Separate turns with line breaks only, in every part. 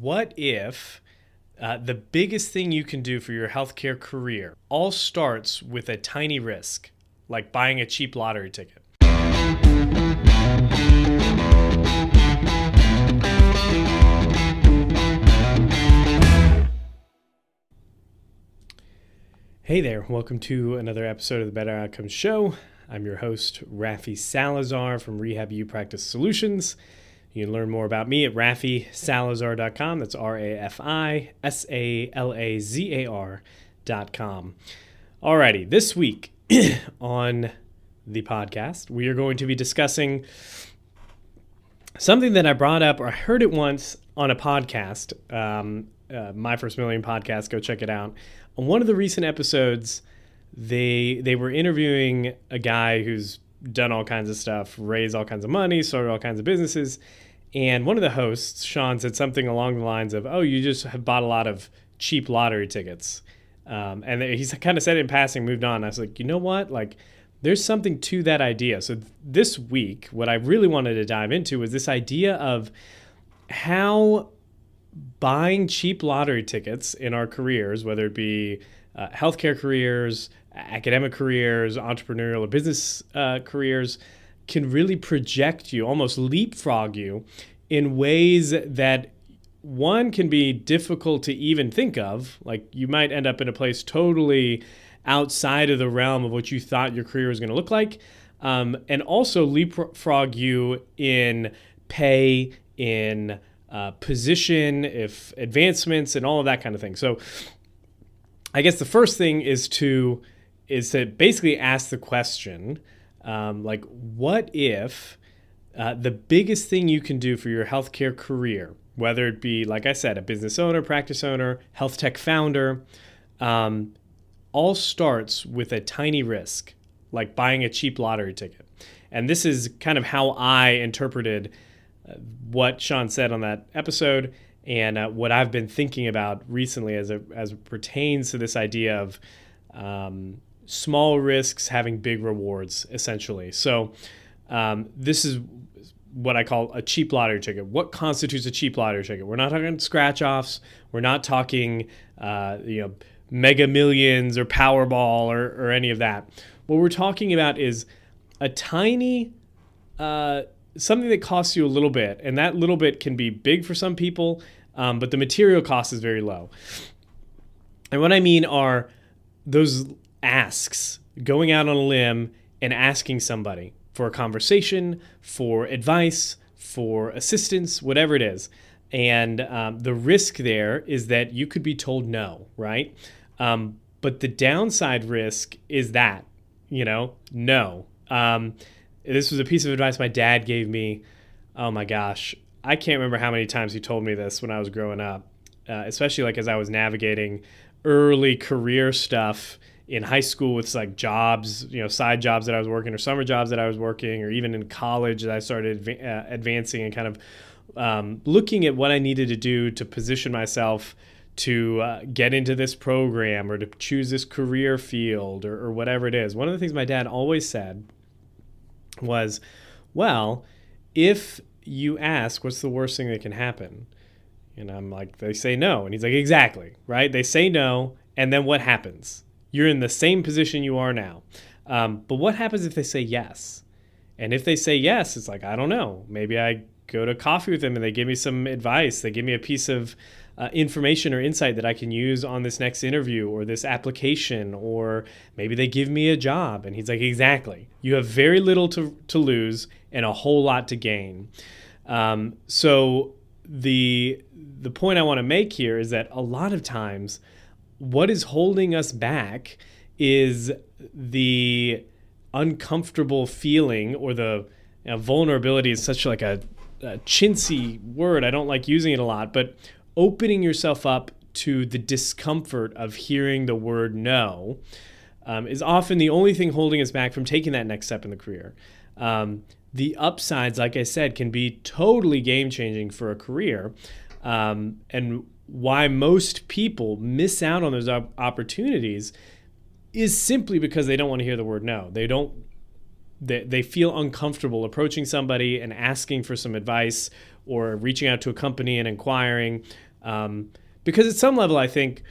What if the biggest thing you can do for your healthcare career all starts with a tiny risk, like buying a cheap lottery ticket? Hey there, welcome to another episode of the Better Outcomes Show. I'm your host, Rafi Salazar from Rehab U Practice Solutions. You can learn more about me at rafisalazar.com. That's RAFISALAZAR.com. Alrighty, this week on the podcast, we are going to be discussing something that I brought up, or I heard it once on a podcast, My First Million podcast. Go check it out. On one of the recent episodes, they were interviewing a guy who's done all kinds of stuff, raised all kinds of money, started all kinds of businesses. And one of the hosts, Sean, said something along the lines of, oh, you just have bought a lot of cheap lottery tickets. And he kind of said it in passing, moved on. I was like, you know what? Like, there's something to that idea. So this week, what I really wanted to dive into was this idea of how buying cheap lottery tickets in our careers, whether it be healthcare careers, academic careers, entrepreneurial or business careers, can really project you, almost leapfrog you in ways that one can be difficult to even think of. Like you might end up in a place totally outside of the realm of what you thought your career was going to look like, and also leapfrog you in pay, in position, if advancements, and all of that kind of thing. So I guess the first thing is to basically ask the question, like, what if the biggest thing you can do for your healthcare career, whether it be, like I said, a business owner, practice owner, health tech founder, all starts with a tiny risk, like buying a cheap lottery ticket. And this is kind of how I interpreted what Sean said on that episode, and what I've been thinking about recently as it pertains to this idea of small risks having big rewards, essentially. So this is what I call a cheap lottery ticket. What constitutes a cheap lottery ticket? We're not talking scratch-offs. We're not talking Mega Millions or Powerball or any of that. What we're talking about is a tiny something that costs you a little bit, and that little bit can be big for some people, but the material cost is very low. And what I mean are those asks, going out on a limb and asking somebody for a conversation, for advice, for assistance, whatever it is. And the risk there is that you could be told no, right? But the downside risk is that, no. This was a piece of advice my dad gave me. Oh my gosh. I can't remember how many times he told me this when I was growing up, especially like as I was navigating early career stuff in high school with like jobs, side jobs that I was working or summer jobs that I was working, or even in college that I started advancing and kind of looking at what I needed to do to position myself to get into this program or to choose this career field or whatever it is. One of the things my dad always said was, well, if you ask, what's the worst thing that can happen? And I'm like, they say no. And he's like, exactly, right? They say no, and then what happens? You're in the same position you are now. But what happens if they say yes? And if they say yes, it's like, I don't know. Maybe I go to coffee with them and they give me some advice. They give me a piece of information or insight that I can use on this next interview or this application, or maybe they give me a job. And he's like, exactly. You have very little to lose and a whole lot to gain. So the point I want to make here is that a lot of times what is holding us back is the uncomfortable feeling, or the vulnerability is such like a chintzy word. I don't like using it a lot, but opening yourself up to the discomfort of hearing the word no is often the only thing holding us back from taking that next step in the career. The upsides, like I said, can be totally game-changing for a career, and why most people miss out on those opportunities is simply because they don't want to hear the word no. They feel uncomfortable approaching somebody and asking for some advice, or reaching out to a company and inquiring, Because at some level, I think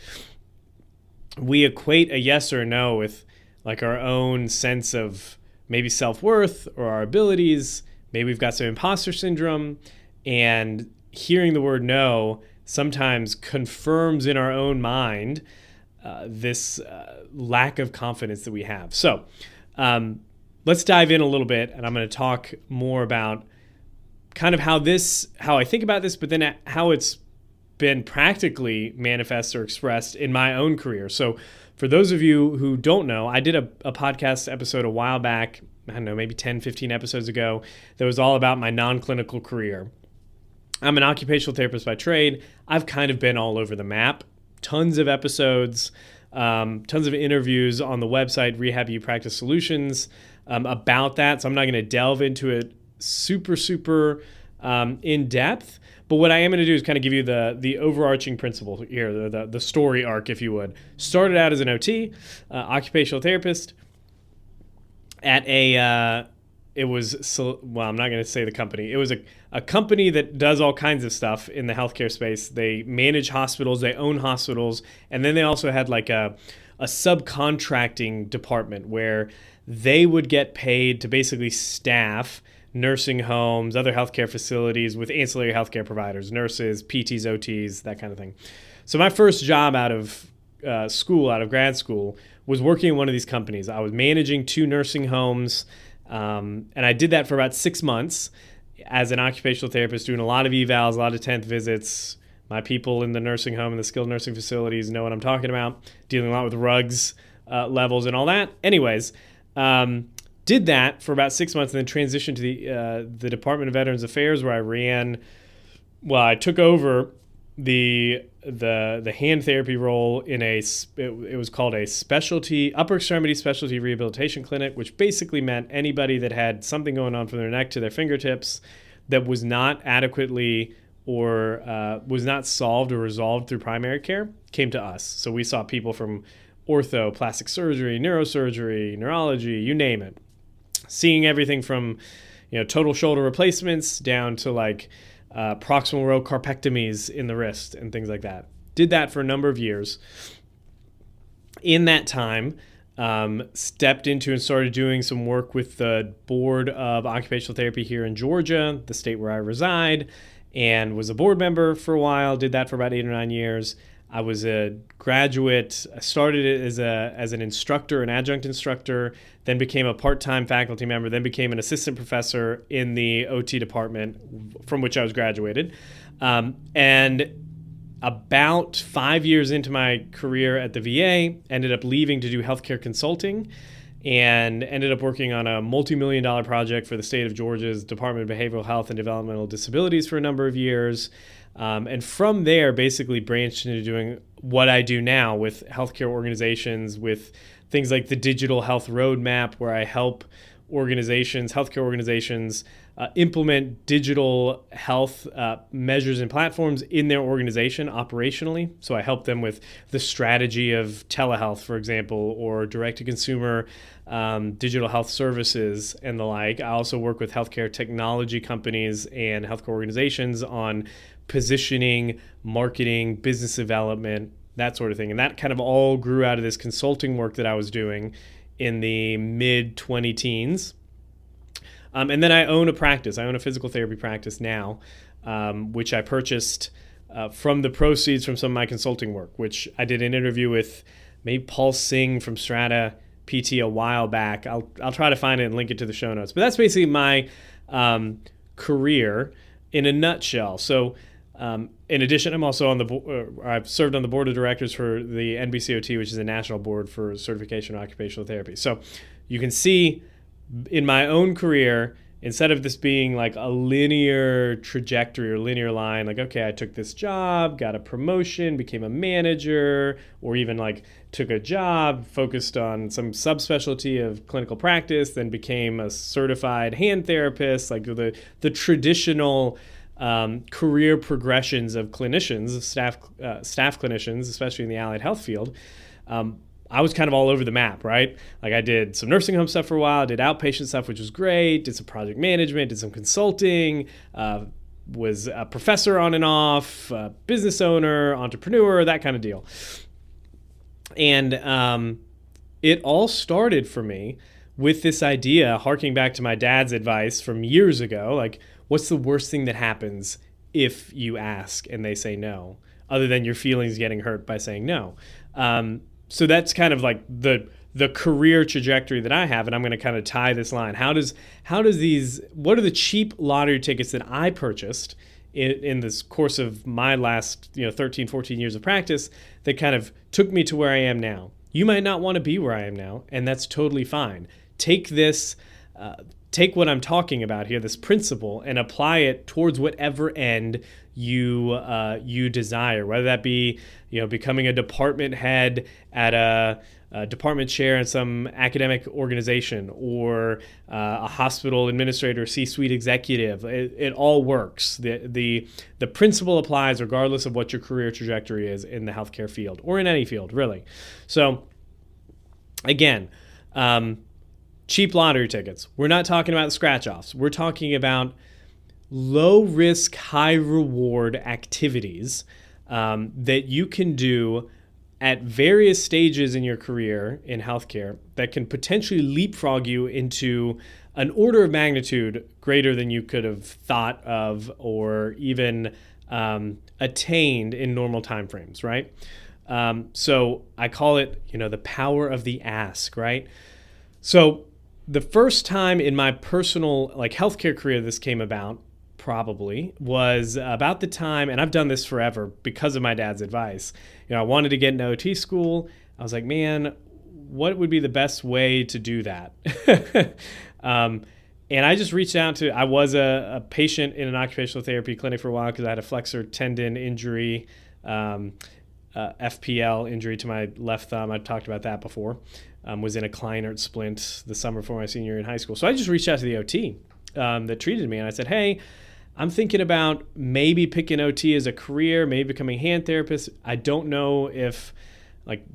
we equate a yes or a no with like our own sense of maybe self-worth or our abilities. Maybe we've got some imposter syndrome, and hearing the word no sometimes confirms in our own mind this lack of confidence that we have. So let's dive in a little bit, and I'm going to talk more about kind of how I think about this, but then how it's been practically manifest or expressed in my own career. So for those of you who don't know, I did a podcast episode a while back, I don't know, maybe 10, 15 episodes ago, that was all about my non-clinical career. I'm an occupational therapist by trade. I've kind of been all over the map. Tons of episodes, tons of interviews on the website, Rehab You Practice Solutions, about that. So I'm not going to delve into it super in depth. But what I am going to do is kind of give you the overarching principle here, the story arc, if you would. Started out as an OT, occupational therapist, at I'm not going to say the company. It was a company that does all kinds of stuff in the healthcare space. They manage hospitals, they own hospitals, and then they also had like a subcontracting department where they would get paid to basically staff nursing homes, other healthcare facilities with ancillary healthcare providers, nurses, PTs, OTs, that kind of thing. So my first job out of grad school, was working in one of these companies. I was managing 2 nursing homes, and I did that for about 6 months as an occupational therapist, doing a lot of evals, a lot of 10th visits. My people in the nursing home and the skilled nursing facilities know what I'm talking about, dealing a lot with rugs levels and all that. Anyways, did that for about 6 months and then transitioned to the Department of Veterans Affairs, where I took over the hand therapy role in it was called a upper extremity specialty rehabilitation clinic, which basically meant anybody that had something going on from their neck to their fingertips that was not adequately or was not solved or resolved through primary care came to us. So we saw people from ortho, plastic surgery, neurosurgery, neurology, you name it. Seeing everything from, total shoulder replacements down to like proximal row carpectomies in the wrist and things like that. Did that for a number of years. In that time, stepped into and started doing some work with the Board of Occupational Therapy here in Georgia, the state where I reside, and was a board member for a while. Did that for about 8 or 9 years. I was a graduate. I started it as an instructor, an adjunct instructor, then became a part-time faculty member, then became an assistant professor in the OT department from which I was graduated. And about 5 years into my career at the VA, ended up leaving to do healthcare consulting and ended up working on a multi-million-dollar project for the state of Georgia's Department of Behavioral Health and Developmental Disabilities for a number of years. And from there, basically branched into doing what I do now with healthcare organizations, with things like the Digital Health Roadmap, where I help healthcare organizations, implement digital health measures and platforms in their organization operationally. So I help them with the strategy of telehealth, for example, or direct-to-consumer digital health services and the like. I also work with healthcare technology companies and healthcare organizations on positioning, marketing, business development, that sort of thing. And that kind of all grew out of this consulting work that I was doing in the mid-20 teens. And then I own a practice. I own a physical therapy practice now, which I purchased from the proceeds from some of my consulting work, which I did an interview with maybe Paul Singh from Strata PT a while back. I'll try to find it and link it to the show notes. But that's basically my career in a nutshell. So in addition, I'm also I've served on the board of directors for the NBCOT, which is a national board for certification in occupational therapy. So you can see in my own career, instead of this being like a linear trajectory or linear line, like, okay, I took this job, got a promotion, became a manager, or even like took a job, focused on some subspecialty of clinical practice, then became a certified hand therapist, like the traditional career progressions of clinicians, staff clinicians, especially in the allied health field. I was kind of all over the map, right? Like I did some nursing home stuff for a while, did outpatient stuff, which was great, did some project management, did some consulting, was a professor on and off, business owner, entrepreneur, that kind of deal. And it all started for me with this idea, harking back to my dad's advice from years ago, like, what's the worst thing that happens if you ask and they say no, other than your feelings getting hurt by saying no? So that's kind of like the career trajectory that I have, and I'm going to kind of tie this line. What are the cheap lottery tickets that I purchased in this course of my last 13, 14 years of practice that kind of took me to where I am now? You might not want to be where I am now, and that's totally fine. Take what I'm talking about here, this principle, and apply it towards whatever end you desire, whether that be becoming a department head at a department chair in some academic organization, or a hospital administrator, C-suite executive. It all works. The principle applies regardless of what your career trajectory is in the healthcare field or in any field, really. So again, cheap lottery tickets. We're not talking about scratch-offs. We're talking about low-risk, high-reward activities that you can do at various stages in your career in healthcare that can potentially leapfrog you into an order of magnitude greater than you could have thought of or even attained in normal timeframes, right? So I call it, the power of the ask, right? So the first time in my personal healthcare career this came about probably was about the time, and I've done this forever because of my dad's advice. I wanted to get into OT school. I was like, man, what would be the best way to do that? And I just reached out to, I was a patient in an occupational therapy clinic for a while because I had a flexor tendon injury, FPL injury to my left thumb. I've talked about that before. Was in a Kleinert splint the summer before my senior year in high school. So I just reached out to the OT that treated me, and I said, hey, I'm thinking about maybe picking OT as a career, maybe becoming a hand therapist. I don't know if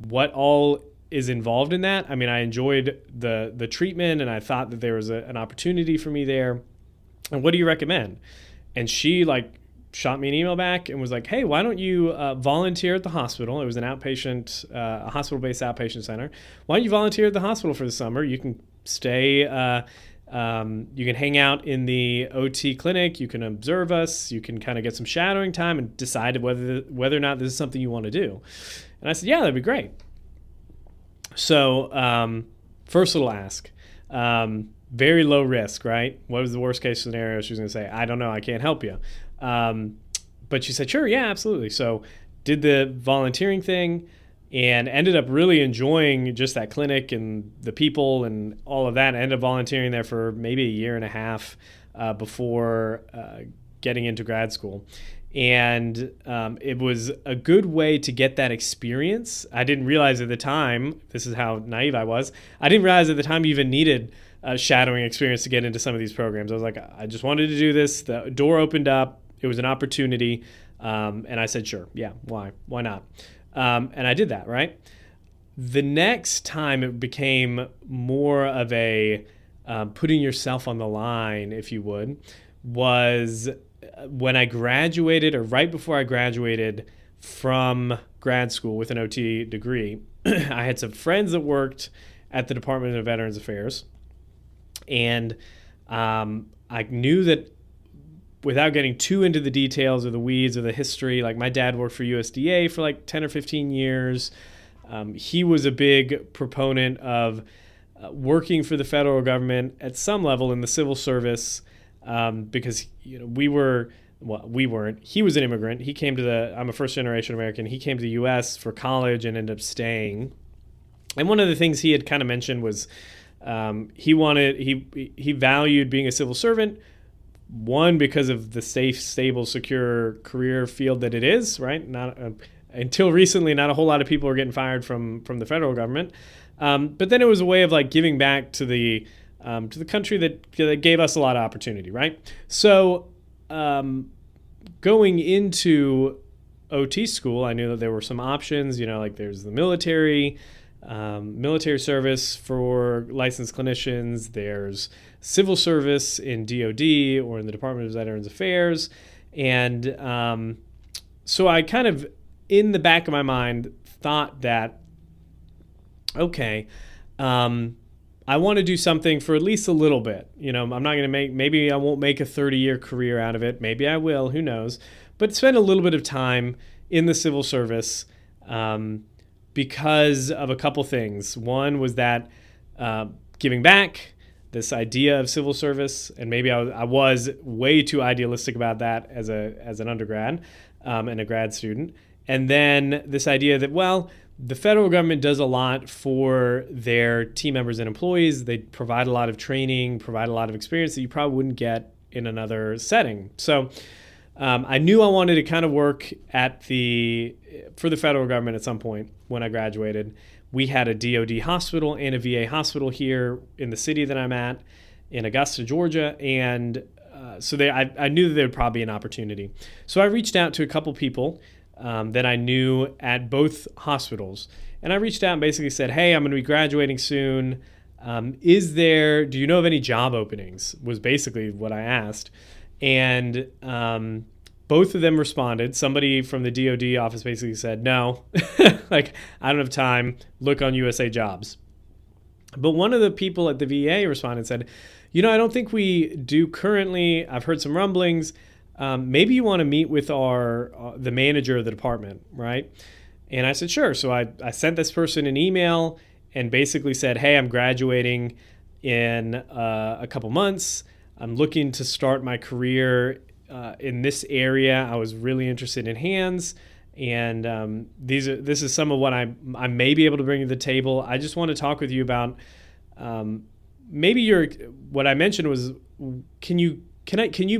what all is involved in that. I mean, I enjoyed the treatment, and I thought that there was an opportunity for me there. And what do you recommend? And she shot me an email back and was like, hey, why don't you volunteer at the hospital? It was an outpatient, a hospital-based outpatient center. Why don't you volunteer at the hospital for the summer? You can stay, you can hang out in the OT clinic. You can observe us. You can kind of get some shadowing time and decide whether or not this is something you want to do. And I said, yeah, that'd be great. So first little ask. Very low risk, right? What was the worst case scenario? She was going to say, I don't know, I can't help you. But she said, sure, yeah, absolutely. So did the volunteering thing and ended up really enjoying just that clinic and the people and all of that. I ended up volunteering there for maybe a year and a half before getting into grad school. And it was a good way to get that experience. I didn't realize at the time, this is how naive I was, I didn't realize at the time you even needed a shadowing experience to get into some of these programs. I was like, I just wanted to do this. The door opened up. It was an opportunity. And I said, sure, yeah, why not? And I did that, right? The next time it became more of a putting yourself on the line, if you would, was when I graduated, or right before I graduated from grad school with an OT degree. I had some friends that worked at the Department of Veterans Affairs, and I knew that without getting too into the details or the weeds or the history, my dad worked for USDA for 10 or 15 years. He was a big proponent of working for the federal government at some level in the civil service, because we weren't. He was an immigrant. He came to I'm a first generation American. He came to the U.S. for college and ended up staying. And one of the things he had kind of mentioned was he valued being a civil servant. One, because of the safe, stable, secure career field that it is, right? Not until recently, not a whole lot of people are getting fired from the federal government. But then it was a way of giving back to the country that gave us a lot of opportunity, right? So going into OT school, I knew that there were some options. There's the military service for licensed clinicians. There's civil service in DOD or in the Department of Veterans Affairs. And so I kind of, in the back of my mind, thought that, okay, I want to do something for at least a little bit. I'm not going to maybe I won't make a 30-year career out of it. Maybe I will, who knows? But spend a little bit of time in the civil service because of a couple things. One was that giving back, this idea of civil service, and maybe I was way too idealistic about that as an undergrad and a grad student. And then this idea that, well, the federal government does a lot for their team members and employees. They provide a lot of training, provide a lot of experience that you probably wouldn't get in another setting. So I knew I wanted to kind of work for the federal government at some point when I graduated. We had a DoD hospital and a VA hospital here in the city that I'm at in Augusta, Georgia. And so I knew that there would probably be an opportunity. So I reached out to a couple people that I knew at both hospitals. And I reached out and basically said, hey, I'm going to be graduating soon. Do you know of any job openings? Was basically what I asked. And both of them responded. Somebody from the DoD office basically said, no, like, I don't have time. Look on USA Jobs. But one of the people at the VA responded and said, I don't think we do currently. I've heard some rumblings. Maybe you want to meet with the manager of the department, right? And I said, sure. So I sent this person an email and basically said, hey, I'm graduating in a couple months. I'm looking to start my career in this area. I was really interested in hands. And this is some of what I may be able to bring to the table. I just want to talk with you about what I mentioned was, can you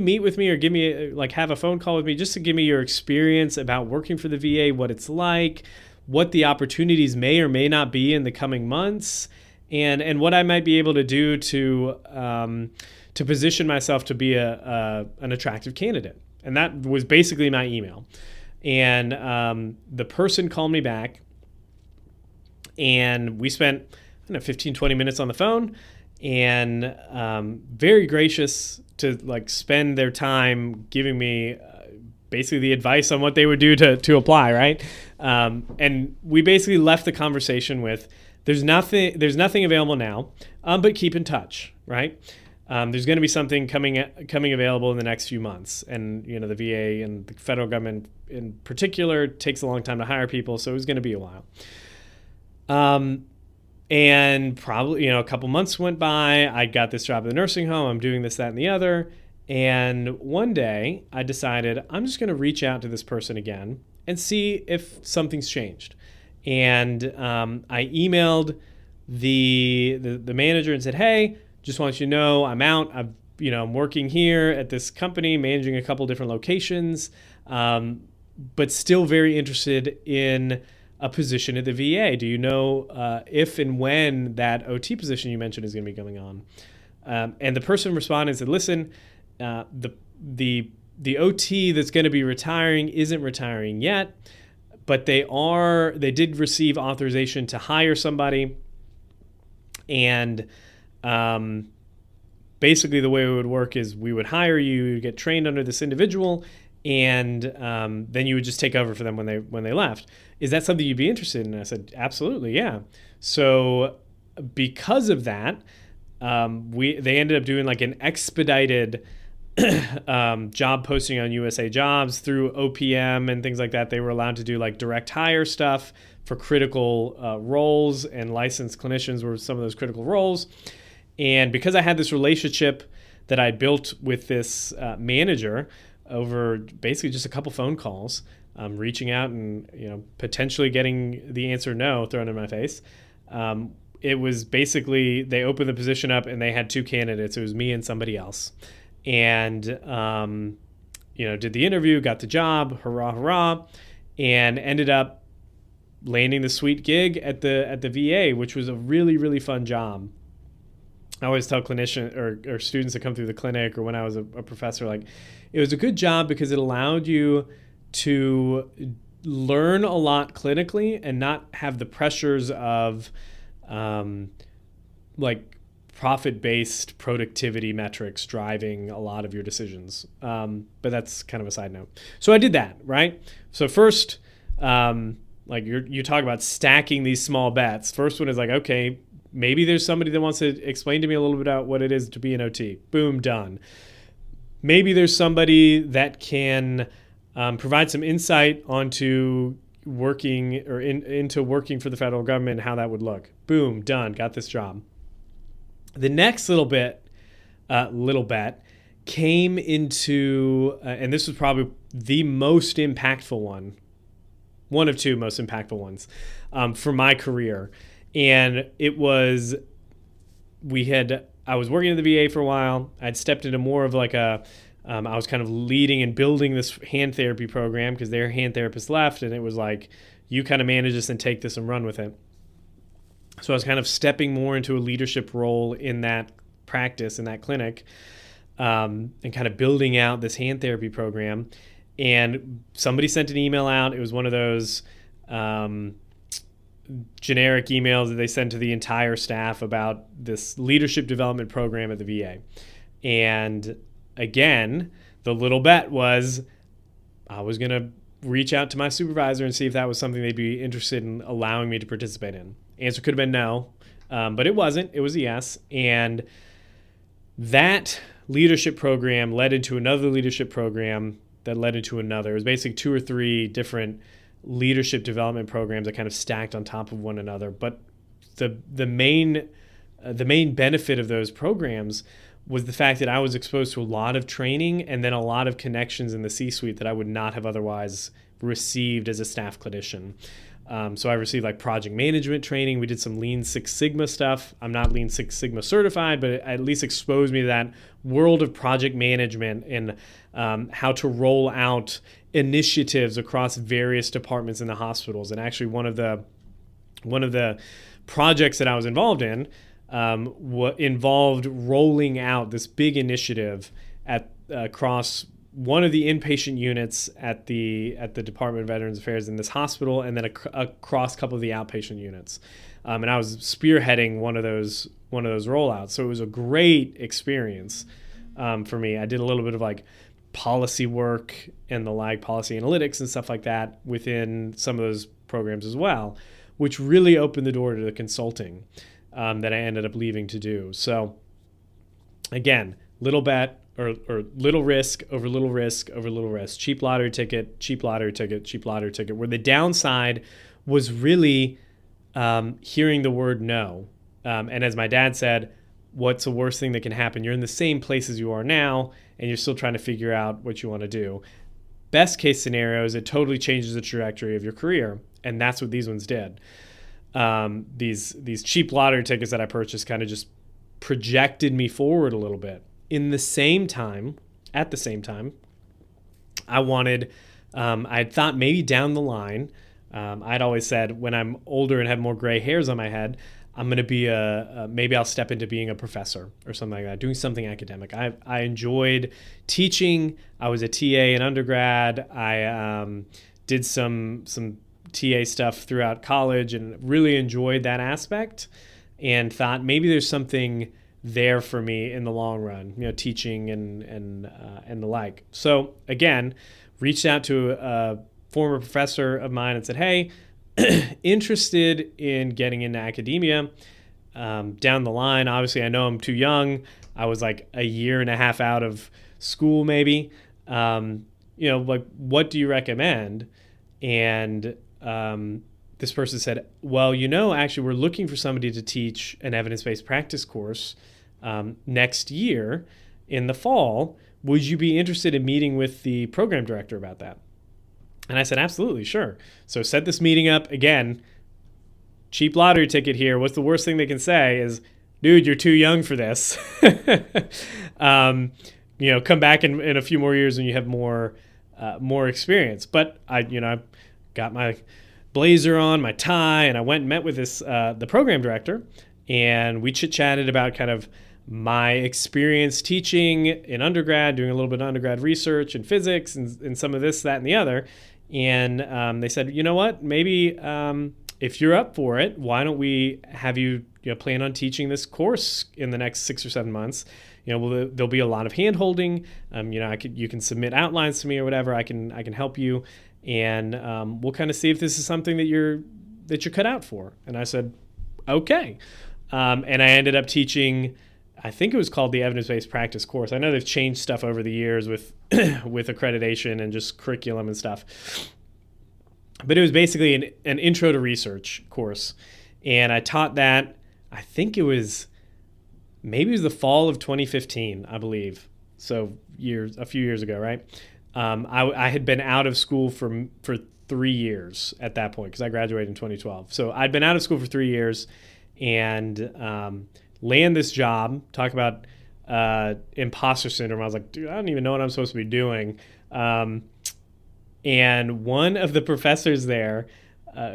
meet with me or give me have a phone call with me just to give me your experience about working for the VA, what it's like, what the opportunities may or may not be in the coming months, and what I might be able to do to position myself to be an attractive candidate. And that was basically my email. And the person called me back, and we spent 15, 20 minutes on the phone, and very gracious to spend their time giving me basically the advice on what they would do to apply, right? And we basically left the conversation with, there's nothing available now, but keep in touch, right? There's going to be something coming available in the next few months, and the VA and the federal government in particular takes a long time to hire people, so it was going to be a while. And probably a couple months went by. I got this job at the nursing home. I'm doing this, that, and the other. And one day I decided I'm just going to reach out to this person again and see if something's changed. And I emailed the manager and said, hey, just want you to know I'm out. I'm working here at this company, managing a couple different locations, but still very interested in a position at the VA. Do you know if and when that OT position you mentioned is going to be going on? And the person responded and said, listen, the OT that's going to be retiring isn't retiring yet, but they did receive authorization to hire somebody. And basically the way it would work is we would hire you, get trained under this individual, and then you would just take over for them when they left. Is that something you'd be interested in? And I said, absolutely, yeah. So because of that, they ended up doing an expedited job posting on USA Jobs through OPM and things like that. They were allowed to do direct hire stuff for critical roles, and licensed clinicians were some of those critical roles. And because I had this relationship that I built with this manager over basically just a couple phone calls, reaching out and potentially getting the answer no thrown in my face, it was basically they opened the position up and they had two candidates. It was me and somebody else. And did the interview, got the job, hurrah, hurrah, and ended up landing the sweet gig at the VA, which was a really, really fun job. I always tell clinicians or students that come through the clinic, or when I was a professor, it was a good job because it allowed you to learn a lot clinically and not have the pressures of profit-based productivity metrics driving a lot of your decisions. But that's kind of a side note. So I did that, right? So first, like you talk about stacking these small bets. First one is like, okay, maybe there's somebody that wants to explain to me a little bit about what it is to be an OT. Boom, done. Maybe there's somebody that can provide some insight onto working or into working for the federal government and how that would look. Boom, done. Got this job. The next little bet came into, and this was probably the most impactful one of two most impactful ones for my career. And it was, I was working at the VA for a while. I'd stepped into more of like I was kind of leading and building this hand therapy program because their hand therapist left, and it was like, you kind of manage this and take this and run with it. So I was kind of stepping more into a leadership role in that practice, in that clinic, and kind of building out this hand therapy program. And somebody sent an email out. It was one of those generic emails that they send to the entire staff about this leadership development program at the VA. And again, the little bet was I was going to reach out to my supervisor and see if that was something they'd be interested in allowing me to participate in. Answer could have been no, but it wasn't. It was a yes. And that leadership program led into another leadership program that led into another. It was basically 2 or 3 different leadership development programs that kind of stacked on top of one another. But the main benefit of those programs was the fact that I was exposed to a lot of training and then a lot of connections in the C-suite that I would not have otherwise received as a staff clinician. So I received like project management training. We did some Lean Six Sigma stuff. I'm not Lean Six Sigma certified, but it at least exposed me to that world of project management and how to roll out initiatives across various departments in the hospitals. And actually one of the projects that I was involved in involved rolling out this big initiative across one of the inpatient units at the Department of Veterans Affairs in this hospital, and then across a couple of the outpatient units. And I was spearheading one of those rollouts. So it was a great experience for me. I did a little bit of like policy work and the like, policy analytics and stuff like that within some of those programs as well, which really opened the door to the consulting that I ended up leaving to do. So again, little bet or little risk over little risk over little risk. Cheap lottery ticket, cheap lottery ticket, cheap lottery ticket, where the downside was really hearing the word no. And as my dad said, what's the worst thing that can happen? You're in the same place as you are now, and you're still trying to figure out what you want to do. Best case scenario is it totally changes the trajectory of your career, and that's what these ones did. These cheap lottery tickets that I purchased kind of just projected me forward a little bit. At the same time, I thought maybe down the line, I'd always said when I'm older and have more gray hairs on my head, I'm going to be maybe I'll step into being a professor or something like that, doing something academic. I enjoyed teaching. I was a TA in undergrad. I did some TA stuff throughout college and really enjoyed that aspect, and thought maybe there's something there for me in the long run, teaching and the like. So again, reached out to a former professor of mine and said, hey, interested in getting into academia down the line. Obviously, I know I'm too young. I was like a year and a half out of school, maybe. Like, what do you recommend? And this person said, well, actually, we're looking for somebody to teach an evidence-based practice course next year in the fall. Would you be interested in meeting with the program director about that? And I said, absolutely, sure. So set this meeting up. Again, cheap lottery ticket here. What's the worst thing they can say is, dude, you're too young for this. Come back in a few more years when you have more experience. But I got my blazer on, my tie, and I went and met with the program director, and we chit-chatted about kind of my experience teaching in undergrad, doing a little bit of undergrad research in physics and some of this, that, and the other. And they said, you know what, maybe if you're up for it, why don't we have you plan on teaching this course in the next 6 or 7 months. There'll be a lot of hand holding. You can submit outlines to me or whatever. I can help you, and we'll kind of see if this is something that you're cut out for. And I said, okay. And I ended up teaching, I think it was called the evidence-based practice course. I know they've changed stuff over the years with with accreditation and just curriculum and stuff. But it was basically an intro to research course. And I taught that, I think maybe it was the fall of 2015, I believe. So a few years ago, right? I had been out of school for 3 years at that point because I graduated in 2012. So I'd been out of school for 3 years and land this job. Talk about imposter syndrome. I was like, dude, I don't even know what I'm supposed to be doing. And one of the professors there,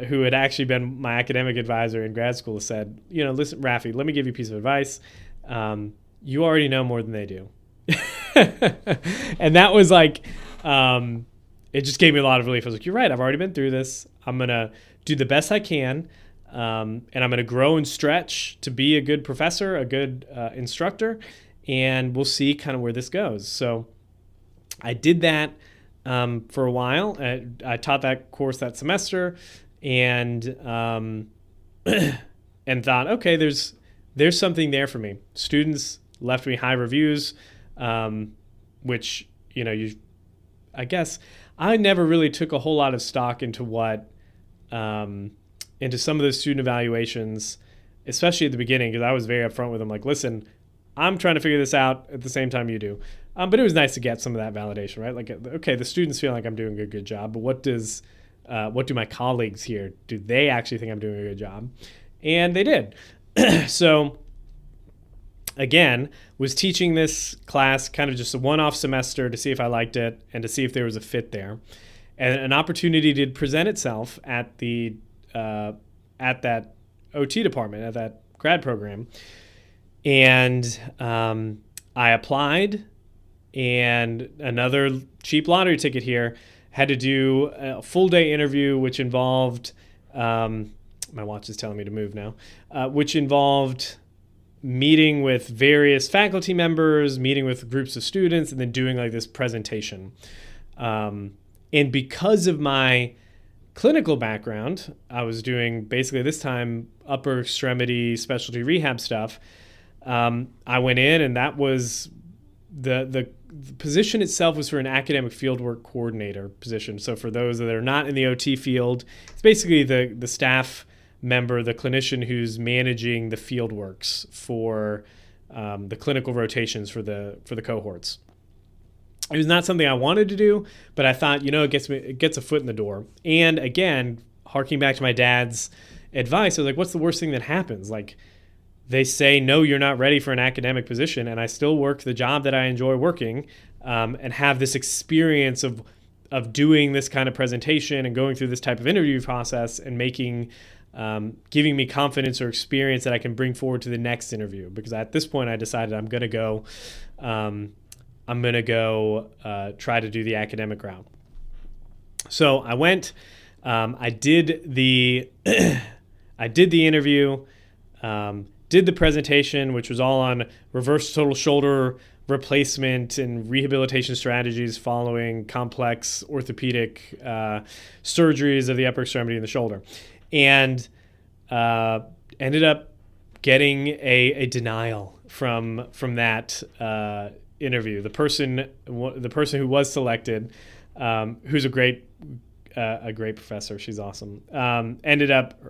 who had actually been my academic advisor in grad school, said, listen, Rafi, let me give you a piece of advice. You already know more than they do. And that was like, it just gave me a lot of relief. I was like, you're right. I've already been through this. I'm going to do the best I can. And I'm going to grow and stretch to be a good professor, a good instructor, and we'll see kind of where this goes. So I did that for a while. I taught that course that semester, and and thought, okay, there's something there for me. Students left me high reviews, which I guess I never really took a whole lot of stock into into some of those student evaluations, especially at the beginning, because I was very upfront with them, like, listen, I'm trying to figure this out at the same time you do. But it was nice to get some of that validation, right? Like, okay, the students feel like I'm doing a good job, but what do my colleagues here? Do they actually think I'm doing a good job? And they did. So again, was teaching this class kind of just a one-off semester to see if I liked it and to see if there was a fit there. And an opportunity did present itself at that OT department, at that grad program. And I applied, and another cheap lottery ticket here, had to do a full day interview, which involved, my watch is telling me to move now, which involved meeting with various faculty members, meeting with groups of students, and then doing like this presentation. And because of my clinical background, I was doing basically this time upper extremity specialty rehab stuff. I went in, and that was the position itself was for an academic fieldwork coordinator position. So for those that are not in the OT field, it's basically the staff member, the clinician who's managing the field works for the clinical rotations for the cohorts. It was not something I wanted to do, but I thought, it gets a foot in the door. And again, harking back to my dad's advice, I was like, what's the worst thing that happens? Like, they say, no, you're not ready for an academic position, and I still work the job that I enjoy working, and have this experience of doing this kind of presentation and going through this type of interview process and giving me confidence or experience that I can bring forward to the next interview. Because at this point, I decided I'm going to go try to do the academic route. So I went. I did the interview. Did the presentation, which was all on reverse total shoulder replacement and rehabilitation strategies following complex orthopedic surgeries of the upper extremity and the shoulder, and ended up getting a denial from that interview. The person who was selected, who's a great professor, she's awesome, ended up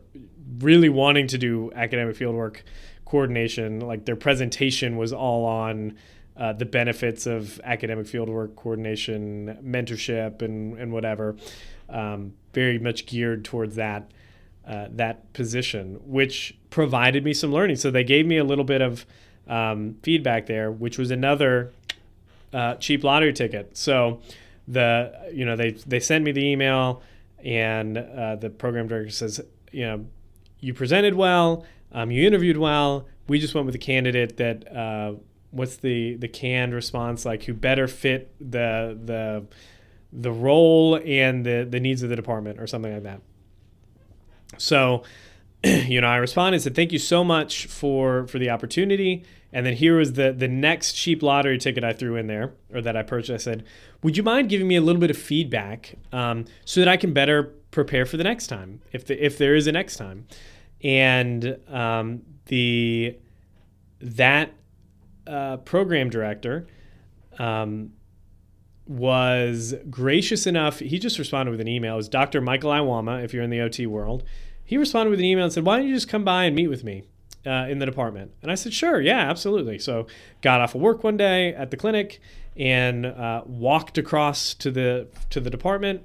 really wanting to do academic fieldwork coordination. Like, their presentation was all on the benefits of academic fieldwork coordination, mentorship, and whatever. Very much geared towards that position, which provided me some learning. So they gave me a little bit of feedback there, which was another cheap lottery ticket. So they sent me the email, and the program director says, you presented well, you interviewed well. We just went with a candidate that what's the canned response, like, who better fit the role and the needs of the department, or something like that. So I responded and said, thank you so much for the opportunity. And then here was the next cheap lottery ticket I threw in there, or that I purchased. I said, would you mind giving me a little bit of feedback so that I can better prepare for the next time, if there is a next time? And that program director was gracious enough. He just responded with an email. It was Dr. Michael Iwama, if you're in the OT world. He responded with an email and said, why don't you just come by and meet with me in the department? And I said, sure, yeah, absolutely. So got off of work one day at the clinic and walked across to the department.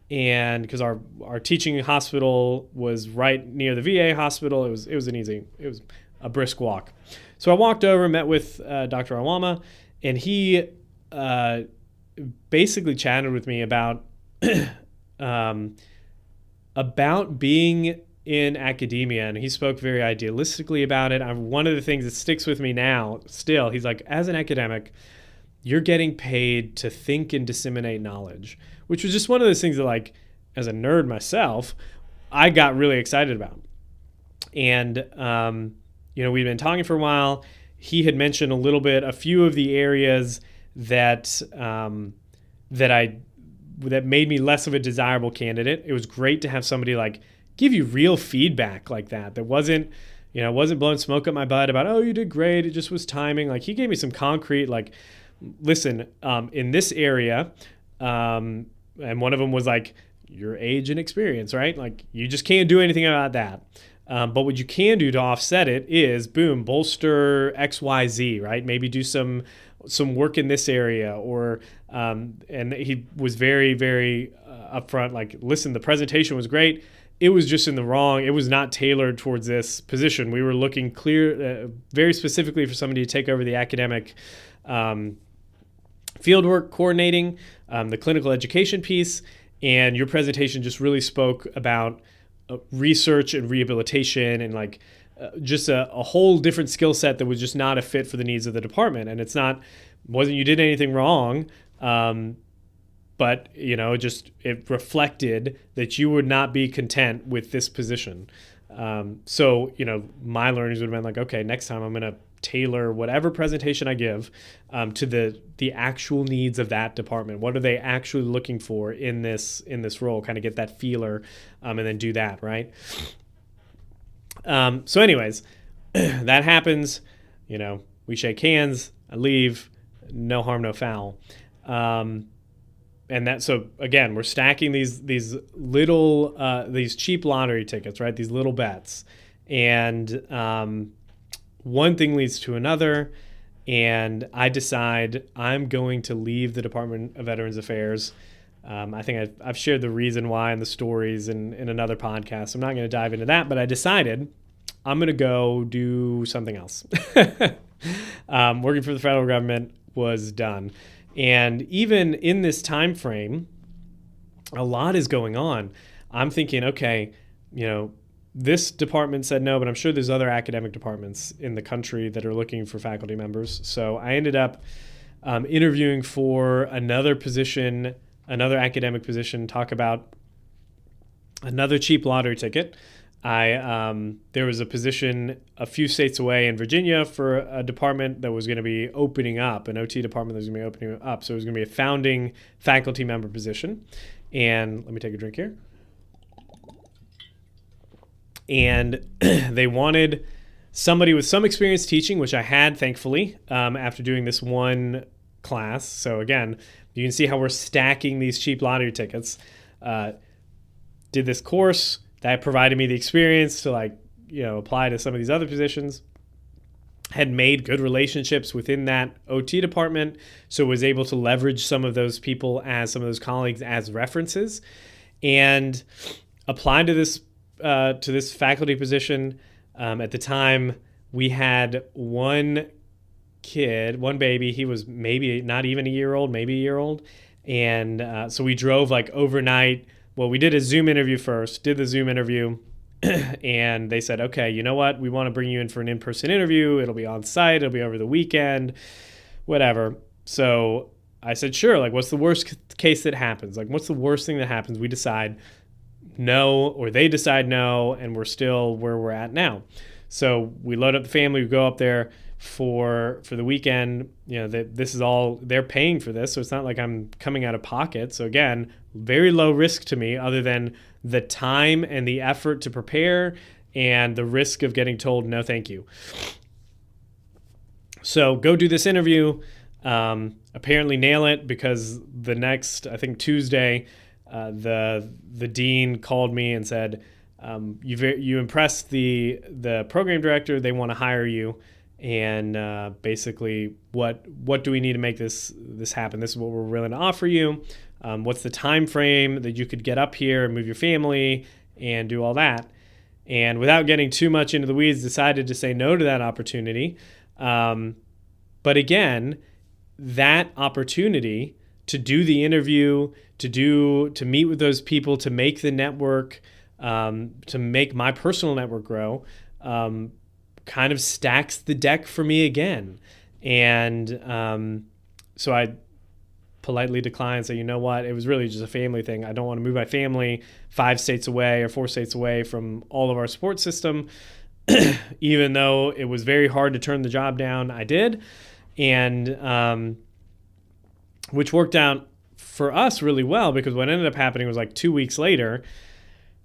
And because our teaching hospital was right near the VA hospital, it was a brisk walk. So I walked over, met with Dr. Iwama, and he basically chatted with me about being in academia, and he spoke very idealistically about it. One of the things that sticks with me now still, he's like, as an academic, you're getting paid to think and disseminate knowledge, which was just one of those things that, like, as a nerd myself, I got really excited about. And we'd been talking for a while. He had mentioned a few of the areas that made me less of a desirable candidate. It was great to have somebody like give you real feedback like that wasn't blowing smoke up my butt about, oh, you did great, it just was timing. Like, he gave me some concrete, like, listen, in this area, and one of them was like, your age and experience, right? Like, you just can't do anything about that. But what you can do to offset it is, boom, bolster XYZ, right? Maybe do some work in this area, or and he was very, very upfront. Like, listen, the presentation was great. It was just it was not tailored towards this position. We were looking very specifically for somebody to take over the academic fieldwork coordinating, the clinical education piece, and your presentation just really spoke about research and rehabilitation and just a whole different skill set that was just not a fit for the needs of the department. And wasn't you did anything wrong, but it reflected that you would not be content with this position. So my learnings would have been like, okay, next time I'm going to tailor whatever presentation I give to the actual needs of that department. What are they actually looking for in this role? Kind of get that feeler, and then do that, right? So anyways, that happens. We shake hands. I leave. No harm, no foul. And so again, we're stacking these little these cheap lottery tickets, right? These little bets, and one thing leads to another, and I decide I'm going to leave the Department of Veterans Affairs. I think I've shared the reason why and the stories in another podcast. I'm not going to dive into that, but I decided I'm going to go do something else. Working for the federal government was done. And even in this time frame, a lot is going on. I'm thinking, okay, this department said no, but I'm sure there's other academic departments in the country that are looking for faculty members. So I ended up interviewing for another position, another academic position, talk about another cheap lottery ticket. There was a position a few states away in Virginia for a department that was going to be opening up, an OT department that was going to be opening up. So it was going to be a founding faculty member position. And let me take a drink here. And they wanted somebody with some experience teaching, which I had, thankfully, after doing this one class. So again, you can see how we're stacking these cheap lottery tickets. Did this course that provided me the experience to apply to some of these other positions. Had made good relationships within that OT department, so was able to leverage some of those people as some of those colleagues as references, and applied to this faculty position. At the time, we had one baby. He was maybe not even a year old, maybe a year old, and so we drove overnight. Well, we did a Zoom interview first, did the Zoom interview, and they said, okay, you know what? We want to bring you in for an in-person interview. It'll be on site. It'll be over the weekend, whatever. So I said, sure. What's the worst case that happens? What's the worst thing that happens? We decide no, or they decide no, and we're still where we're at now. So we load up the family, we go up there for the weekend. This is all, they're paying for this, so it's not like I'm coming out of pocket. So again, very low risk to me, other than the time and the effort to prepare and the risk of getting told no thank you. So go do this interview, apparently nail it, because the next, I think Tuesday, the dean called me and said, you impressed the program director, they want to hire you, and basically what do we need to make this happen? This is what we're willing to offer you. What's the time frame that you could get up here and move your family and do all that? And without getting too much into the weeds, decided to say no to that opportunity. But again, that opportunity to do the interview, to meet with those people, to make the network, to make my personal network grow, kind of stacks the deck for me again. And so I politely declined and said, you know what, it was really just a family thing. I don't want to move my family 5 states away or 4 states away from all of our support system. Even though it was very hard to turn the job down, I did. And which worked out for us really well, because what ended up happening was like 2 weeks later,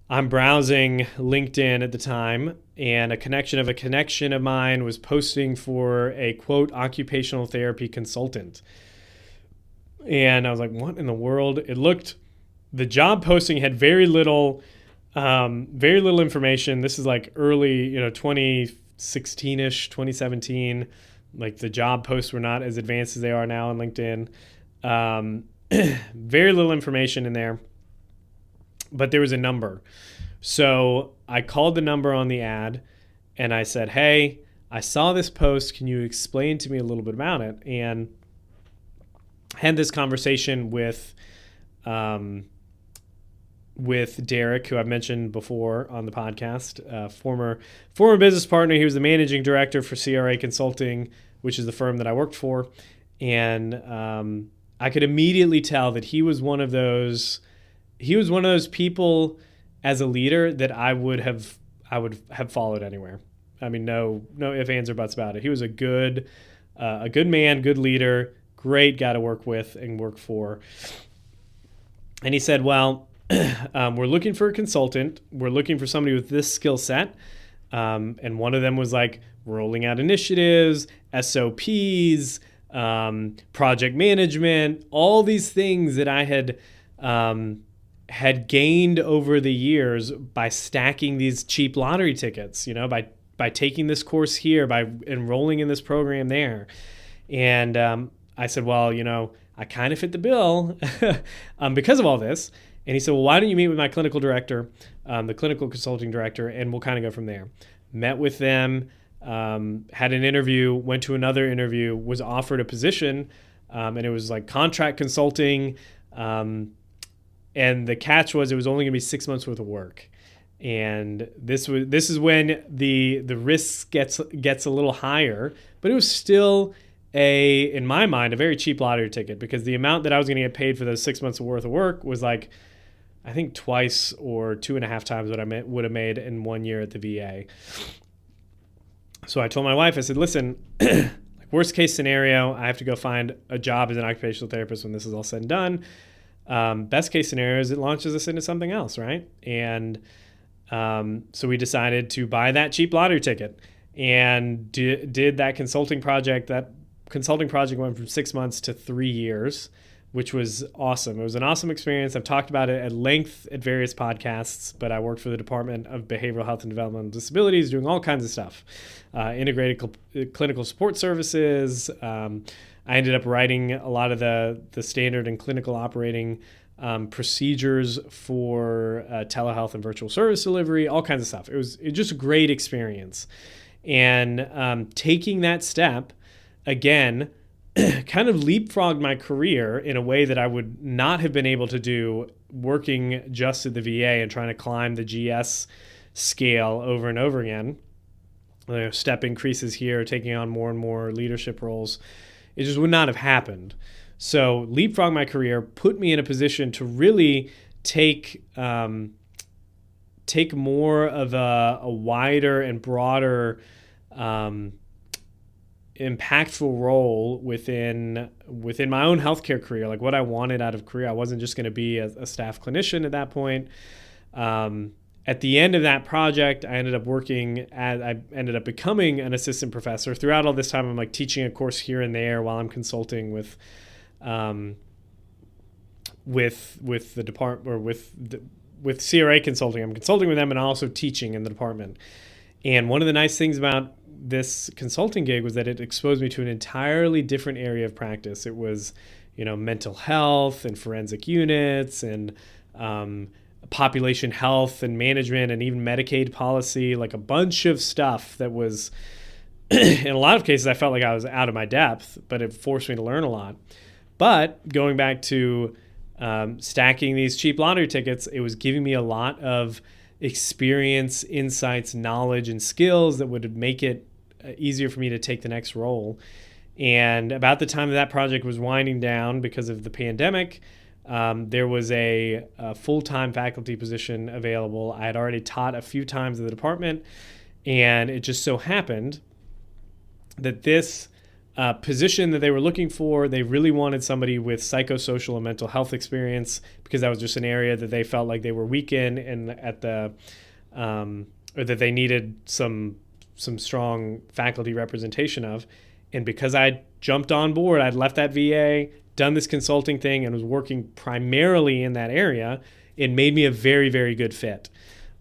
I'm browsing LinkedIn at the time, and a connection of mine was posting for a, quote, occupational therapy consultant. And I was like, what in the world? The job posting had very little information. This is like early, 2016-ish, 2017. Like the job posts were not as advanced as they are now on LinkedIn. Very little information in there, but there was a number. So I called the number on the ad and I said, hey, I saw this post. Can you explain to me a little bit about it? And had this conversation with Derek, who I've mentioned before on the podcast, former business partner. He was the managing director for CRA Consulting, which is the firm that I worked for. And I could immediately tell that he was one of those people as a leader that I would have followed anywhere. I mean, no ifs, ands, or buts about it. He was a good man, good leader, great guy to work with and work for. And he said, well, we're looking for a consultant. We're looking for somebody with this skill set. And one of them was like rolling out initiatives, SOPs, project management, all these things that I had gained over the years by stacking these cheap lottery tickets, by taking this course here, by enrolling in this program there. And I said, well, I kind of fit the bill because of all this. And he said, well, why don't you meet with my clinical director, the clinical consulting director, and we'll kind of go from there. Met with them, had an interview, went to another interview, was offered a position, and it was like contract consulting. And the catch was it was only going to be 6 months worth of work. And this is when the risk gets a little higher, but it was still in my mind, a very cheap lottery ticket, because the amount that I was going to get paid for those 6 months worth of work was like, I think twice or 2.5 times what I would have made in 1 year at the VA. So I told my wife, I said, listen, like worst case scenario, I have to go find a job as an occupational therapist when this is all said and done. Best case scenario is it launches us into something else, right? And so we decided to buy that cheap lottery ticket and did that consulting project. That consulting project went from 6 months to 3 years, which was awesome. It was an awesome experience. I've talked about it at length at various podcasts, but I worked for the Department of Behavioral Health and Developmental Disabilities, doing all kinds of stuff, integrated clinical support services. I ended up writing a lot of the standard and clinical operating procedures for telehealth and virtual service delivery, all kinds of stuff. It was just a great experience. And taking that step, again, kind of leapfrogged my career in a way that I would not have been able to do working just at the VA and trying to climb the GS scale over and over again. Step increases here, taking on more and more leadership roles. It just would not have happened. So leapfrog my career, put me in a position to really take take more of a wider and broader impactful role within my own healthcare career, like what I wanted out of career. I wasn't just going to be a staff clinician at that point. At the end of that project, I ended up becoming an assistant professor. Throughout all this time, I'm like teaching a course here and there while I'm consulting with the department, or with CRA consulting. I'm consulting with them and also teaching in the department. And one of the nice things about this consulting gig was that it exposed me to an entirely different area of practice. It was, mental health and forensic units and population health and management and even Medicaid policy, like a bunch of stuff that was, in a lot of cases, I felt like I was out of my depth, but it forced me to learn a lot. But going back to stacking these cheap lottery tickets, it was giving me a lot of experience, insights, knowledge, and skills that would make it easier for me to take the next role. And about the time that project was winding down because of the pandemic, there was a full-time faculty position available. I had already taught a few times at the department, and it just so happened that this position that they were looking for, they really wanted somebody with psychosocial and mental health experience, because that was just an area that they felt like they were weak in, and or that they needed some strong faculty representation of. And because I jumped on board, I'd left that VA, done this consulting thing, and was working primarily in that area, it made me a very, very good fit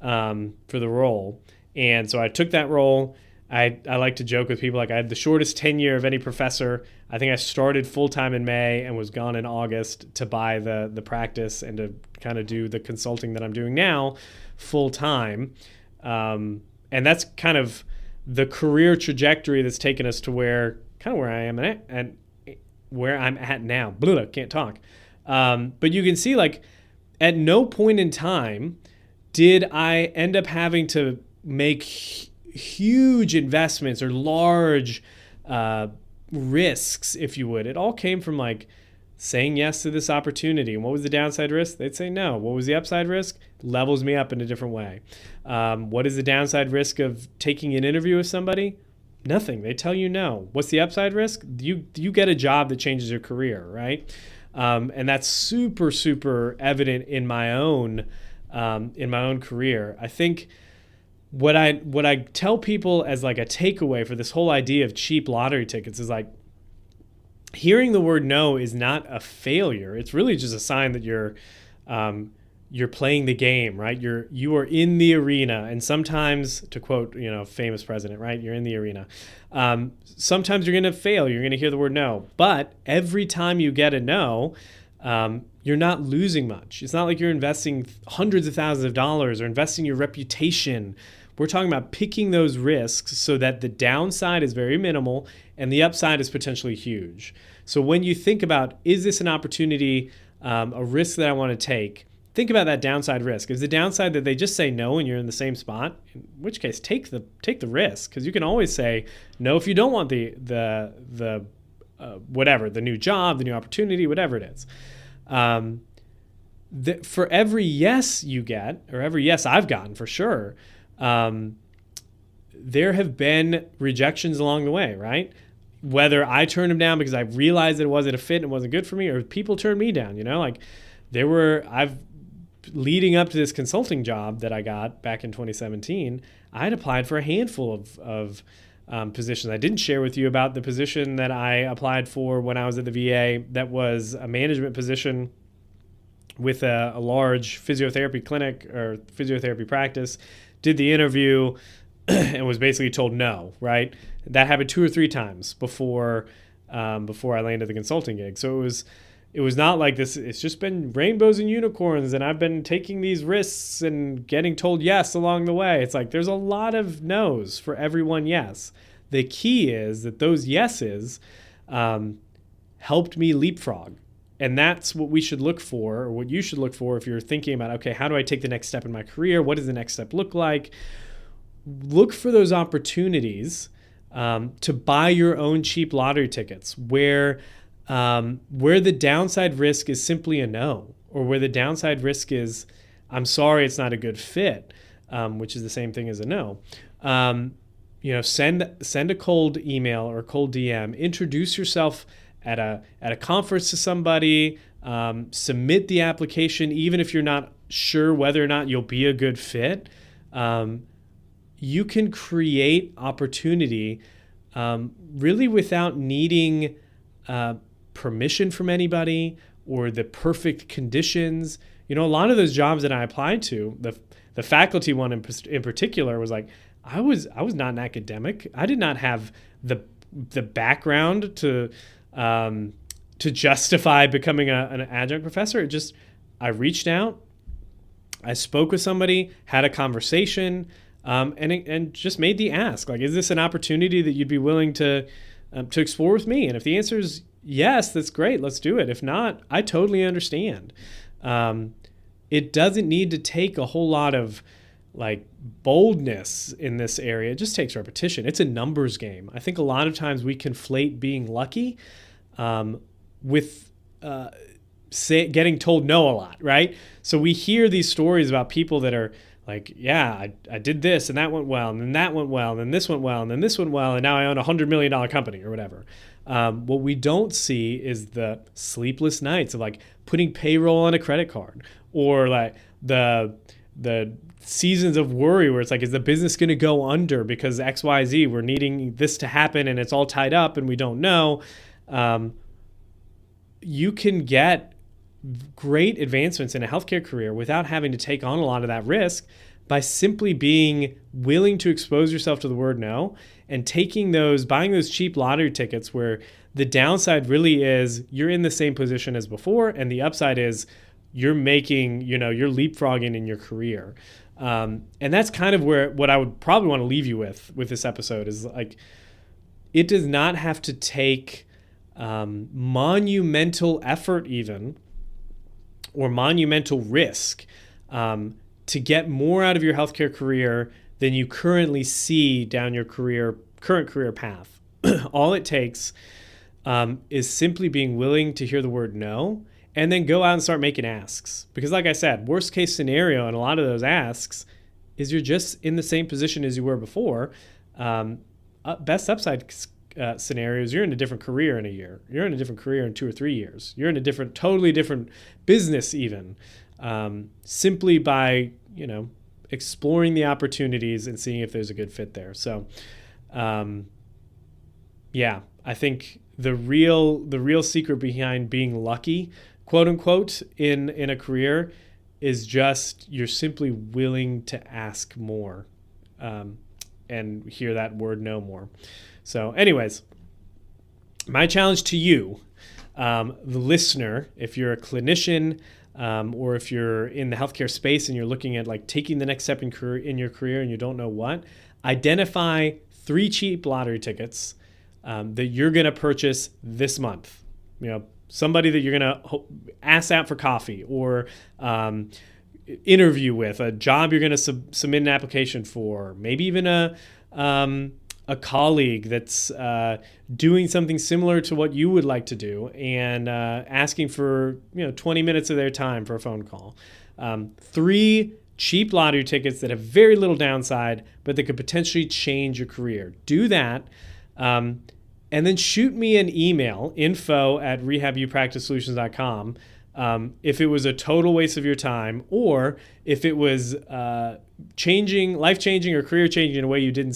for the role. And so I took that role. I like to joke with people, like I had the shortest tenure of any professor. I think I started full-time in May and was gone in August to buy the practice and to kind of do the consulting that I'm doing now full-time. And that's kind of the career trajectory that's taken us to where I am at, and where I'm at now. Blah, can't talk. But you can see, like, at no point in time did I end up having to make huge investments or large risks, if you would. It all came from like saying yes to this opportunity. And what was the downside risk? They'd say no. What was the upside risk? Levels me up in a different way. What is the downside risk of taking an interview with somebody? Nothing. They tell you no. What's the upside risk? You get a job that changes your career, right? And that's super, super evident in my own career. I think what I tell people as like a takeaway for this whole idea of cheap lottery tickets is like, hearing the word no is not a failure. It's really just a sign that you're playing the game, right? You are in the arena, and sometimes, to quote, famous president, right? You're in the arena. Sometimes you're going to fail. You're going to hear the word no, but every time you get a no, you're not losing much. It's not like you're investing hundreds of thousands of dollars or investing your reputation. We're talking about picking those risks so that the downside is very minimal and the upside is potentially huge. So when you think about, is this an opportunity, a risk that I want to take, think about that downside risk. Is the downside that they just say no and you're in the same spot? In which case, take the risk, because you can always say no if you don't want the whatever, the new job, the new opportunity, whatever it is. For every yes you get, or every yes I've gotten for sure, there have been rejections along the way, right? Whether I turned them down because I realized that it wasn't a fit and it wasn't good for me, or people turned me down, like leading up to this consulting job that I got back in 2017, I had applied for a handful of positions. I didn't share with you about the position that I applied for when I was at the VA. That was a management position with a large physiotherapy clinic or physiotherapy practice. Did the interview and was basically told no, right? That happened 2 or 3 times before I landed the consulting gig. So it was not like this. It's just been rainbows and unicorns, and I've been taking these risks and getting told yes along the way. It's like there's a lot of no's for every one yes. The key is that those yeses helped me leapfrog. And that's what we should look for, or what you should look for if you're thinking about, okay, how do I take the next step in my career? What does the next step look like? Look for those opportunities to buy your own cheap lottery tickets where the downside risk is simply a no, or where the downside risk is, I'm sorry, it's not a good fit. which is the same thing as a no. Send a cold email or cold DM. Introduce yourself at a conference to somebody. Submit the application, even if you're not sure whether or not you'll be a good fit. You can create opportunity really without needing permission from anybody or the perfect conditions. A lot of those jobs that I applied to, the faculty one in particular, was like, I was not an academic. I did not have the background to justify becoming an adjunct professor. I reached out, I spoke with somebody, had a conversation, and just made the ask, like, is this an opportunity that you'd be willing to explore with me? And if the answer is yes, that's great. Let's do it. If not, I totally understand. It doesn't need to take a whole lot of boldness in this area. It just takes repetition. It's a numbers game. I think a lot of times we conflate being lucky with getting told no a lot, right? So we hear these stories about people that are like, yeah, I did this and that went well, and then that went well, and then this went well, and then this went well, and now I own $100 million company or whatever. What we don't see is the sleepless nights of putting payroll on a credit card, or the seasons of worry where it's is the business going to go under because XYZ, we're needing this to happen and it's all tied up and we don't know. You can get great advancements in a healthcare career without having to take on a lot of that risk by simply being willing to expose yourself to the word no and buying those cheap lottery tickets where the downside really is you're in the same position as before, and the upside is you're you're leapfrogging in your career. And that's kind of what I would probably want to leave you with this episode is it does not have to take monumental effort even, or monumental risk to get more out of your healthcare career than you currently see down your current career path. All it takes is simply being willing to hear the word no, and then go out and start making asks. Because like I said, worst case scenario in a lot of those asks is you're just in the same position as you were before. Best upside scenarios, you're in a different career in a year. You're in a different career in 2 or 3 years. You're in a totally different business even, simply by, exploring the opportunities and seeing if there's a good fit there. So, I think the real secret behind being lucky, quote unquote, in a career is just you're simply willing to ask more, and hear that word no more. So anyways, my challenge to you, the listener, if you're a clinician, or if you're in the healthcare space and you're looking at taking the next step in your career and you don't know what, identify 3 cheap lottery tickets that you're going to purchase this month. Somebody that you're going to ask out for coffee, or interview with, a job you're going to submit an application for, maybe even a colleague that's doing something similar to what you would like to do, and asking for 20 minutes of their time for a phone call. 3 cheap lottery tickets that have very little downside, but that could potentially change your career. Do that, and then shoot me an email, info@rehabupracticesolutions.com, if it was a total waste of your time, or if it was life-changing or career-changing in a way you didn't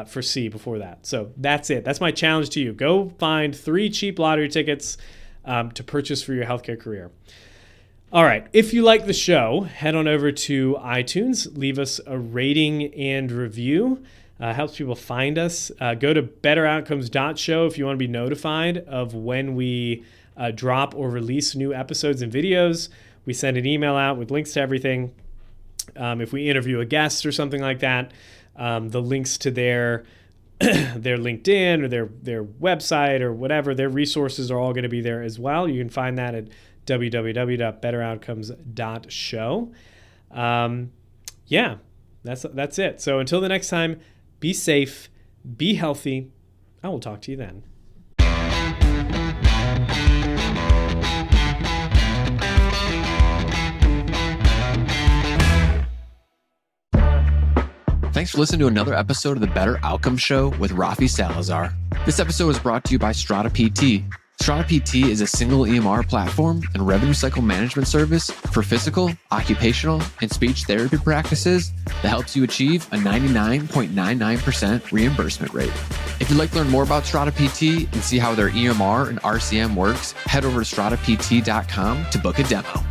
foresee before that. So that's it. That's my challenge to you. Go find 3 cheap lottery tickets to purchase for your healthcare career. All right. If you like the show, head on over to iTunes, leave us a rating and review. Helps people find us. Go to betteroutcomes.show if you want to be notified of when we drop or release new episodes and videos. We send an email out with links to everything. If we interview a guest or something like that, the links to their LinkedIn or their website or whatever, their resources are all going to be there as well. You can find that at www.betteroutcomes.show. That's it. So until the next time, be safe, be healthy. I will talk to you then.
Thanks for listening to another episode of the Better Outcome Show with Rafi Salazar. This episode was brought to you by Strata PT. Strata PT is a single EMR platform and revenue cycle management service for physical, occupational, and speech therapy practices that helps you achieve a 99.99% reimbursement rate. If you'd like to learn more about Strata PT and see how their EMR and RCM works, head over to stratapt.com to book a demo.